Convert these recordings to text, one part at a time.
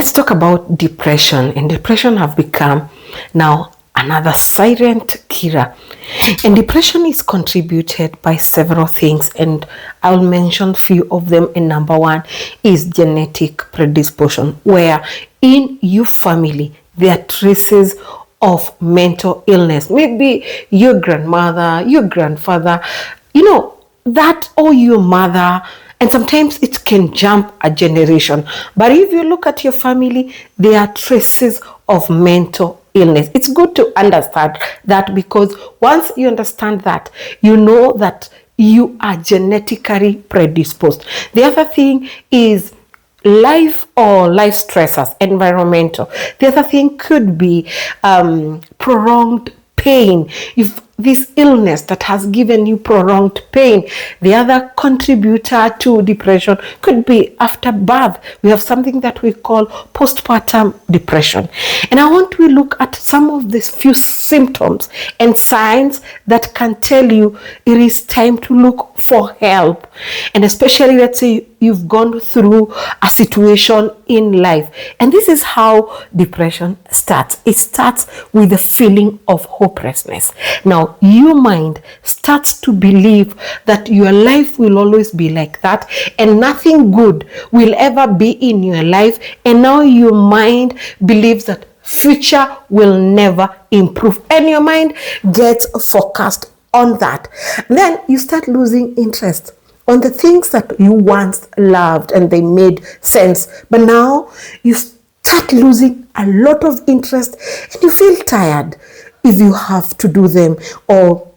Let's talk about depression. And depression have become now another silent killer. And depression is contributed by several things, and I'll mention few of them. And number one is genetic predisposition, where in your family there are traces of mental illness. Maybe your grandmother, your grandfather, that, or your mother. And sometimes it can jump a generation. But if you look at your family, there are traces of mental illness. It's good to understand that, because once you understand that, you know that you are genetically predisposed. The other thing is life or life stressors, environmental. The other thing could be prolonged pain. If this illness that has given you prolonged pain. The other contributor to depression could be after birth. We have something that we call postpartum depression. And I want to look at some of these few symptoms and signs that can tell you it is time to look for help. And especially, let's say you've gone through a situation in life. And this is how depression starts. It starts with a feeling of hopelessness. Now, your mind starts to believe that your life will always be like that and nothing good will ever be in your life. And now your mind believes that future will never improve. And your mind gets focused on that. Then you start losing interest on the things that you once loved and they made sense. But now you start losing a lot of interest and you feel tired if you have to do them or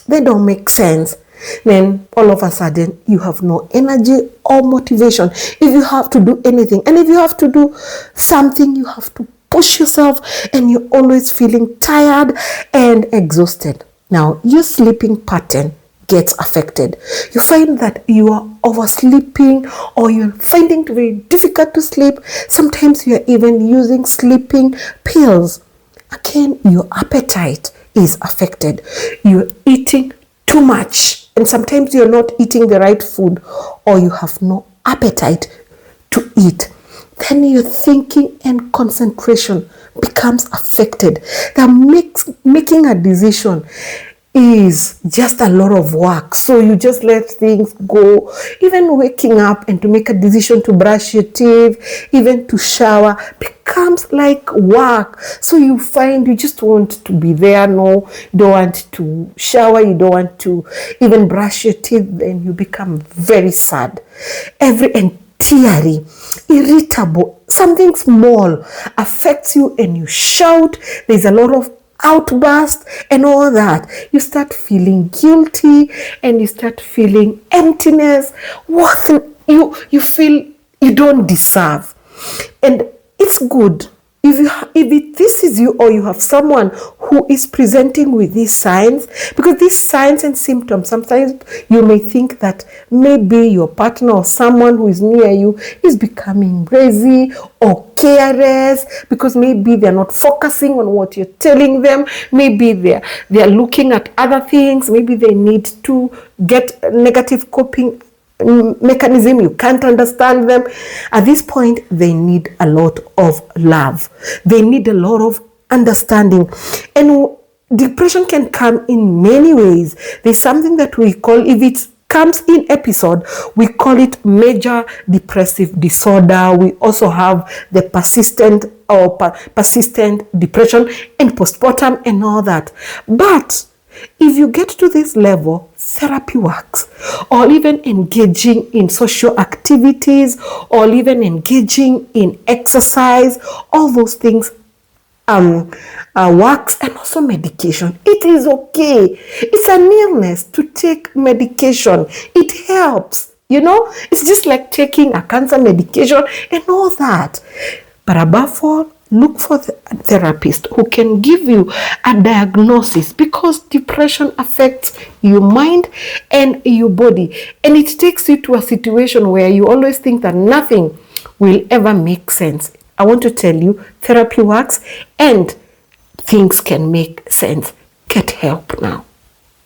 they don't make sense. Then all of a sudden you have no energy or motivation if you have to do anything. And if you have to do something, you have to push yourself and you're always feeling tired and exhausted. Now your sleeping pattern gets affected. You find that you are oversleeping or you're finding it very difficult to sleep. Sometimes you're even using sleeping pills. Again, your appetite is affected. You're eating too much and sometimes you're not eating the right food or you have no appetite to eat. Then your thinking and concentration becomes affected. That makes making a decision is just a lot of work. So you just let things go. Even waking up and to make a decision to brush your teeth, even to shower, becomes like work. So you find you just want to be there. No, you don't want to shower. You don't want to even brush your teeth. Then you become very sad. And teary, irritable. Something small affects you and you shout. There's a lot of outburst and all that. You start feeling guilty and you start feeling emptiness. What you feel you don't deserve. And it's good if this is you or you have someone who is presenting with these signs, because these signs and symptoms, sometimes you may think that maybe your partner or someone who is near you is becoming lazy or careless because maybe they're not focusing on what you're telling them. Maybe they're looking at other things. Maybe they need to get negative coping mechanism. You can't understand them. At this point, they need a lot of love. They need a lot of understanding. And depression can come in many ways. There's something that we call, if it comes in episode, we call it major depressive disorder. We also have the persistent depression and postpartum and all that. But if you get to this level, therapy works, or even engaging in social activities, or even engaging in exercise, all those things works, and also medication. It is okay. It's an illness to take medication. It helps, It's just like taking a cancer medication and all that. But above all, look for a therapist who can give you a diagnosis, because depression affects your mind and your body. And it takes you to a situation where you always think that nothing will ever make sense. I want to tell you, therapy works and things can make sense. Get help now.